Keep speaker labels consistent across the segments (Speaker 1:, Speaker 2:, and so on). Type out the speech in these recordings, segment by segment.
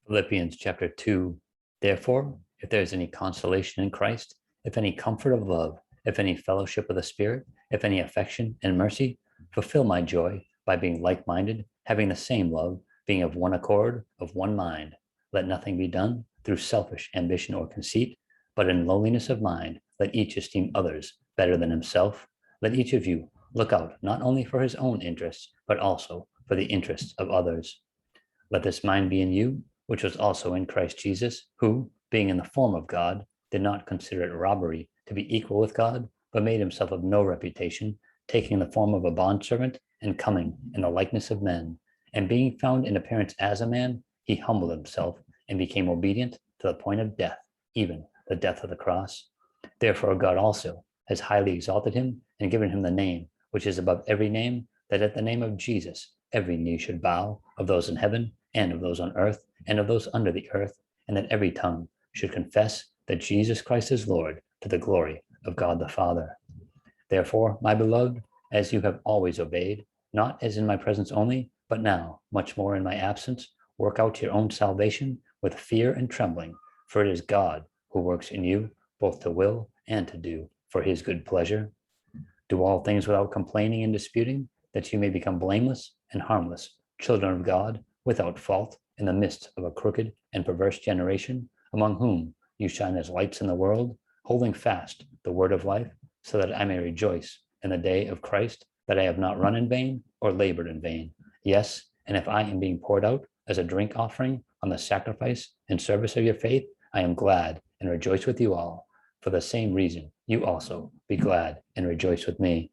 Speaker 1: Philippians chapter 2. Therefore, if there is any consolation in Christ, if any comfort of love, if any fellowship of the Spirit, if any affection and mercy, fulfill my joy by being like-minded, having the same love, being of one accord, of one mind. Let nothing be done through selfish ambition or conceit, but in lowliness of mind, let each esteem others better than himself. Let each of you look out not only for his own interests, but also for the interests of others. Let this mind be in you, which was also in Christ Jesus, who, being in the form of God, did not consider it robbery to be equal with God, but made himself of no reputation, taking the form of a bondservant and coming in the likeness of men. And being found in appearance as a man, he humbled himself and became obedient to the point of death, even the death of the cross. Therefore, God also has highly exalted him and given him the name which is above every name, that at the name of Jesus every knee should bow, of those in heaven and of those on earth and of those under the earth, and that every tongue should confess that Jesus Christ is Lord, to the glory of God the Father. Therefore, my beloved, as you have always obeyed, not as in my presence only, but now much more in my absence, work out your own salvation with fear and trembling, for it is God who works in you both to will and to do for his good pleasure. Do all things without complaining and disputing, that you may become blameless and harmless, children of God, without fault, in the midst of a crooked and perverse generation, among whom you shine as lights in the world, holding fast the word of life, so that I may rejoice in the day of Christ, that I have not run in vain or labored in vain. Yes, and if I am being poured out as a drink offering on the sacrifice and service of your faith, I am glad and rejoice with you all. For the same reason, you also be glad and rejoice with me.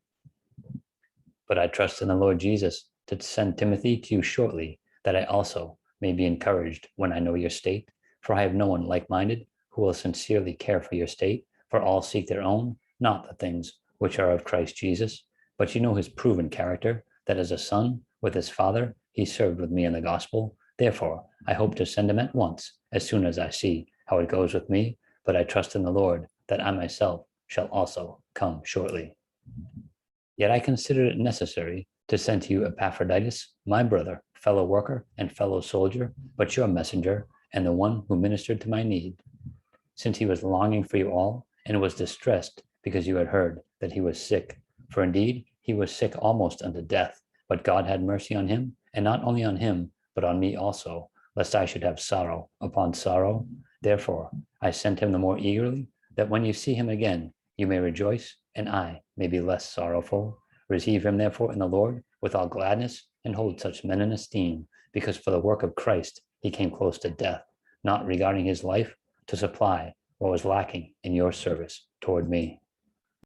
Speaker 1: But I trust in the Lord Jesus to send Timothy to you shortly, that I also may be encouraged when I know your state. For I have no one like-minded who will sincerely care for your state, for all seek their own, not the things which are of Christ Jesus. But you know his proven character, that as a son with his father, he served with me in the gospel. Therefore, I hope to send him at once, as soon as I see how it goes with me. But I trust in the Lord that I myself shall also come shortly. Yet I consider it necessary to send to you Epaphroditus, my brother, fellow worker, and fellow soldier, but your messenger, and the one who ministered to my need, since he was longing for you all, and was distressed because you had heard that he was sick. For indeed, he was sick almost unto death, but God had mercy on him, and not only on him, but on me also, lest I should have sorrow upon sorrow. Therefore, I sent him the more eagerly, that when you see him again, you may rejoice, and I may be less sorrowful. Receive him therefore in the Lord with all gladness, and hold such men in esteem, because for the work of Christ he came close to death, not regarding his life, to supply what was lacking in your service toward me.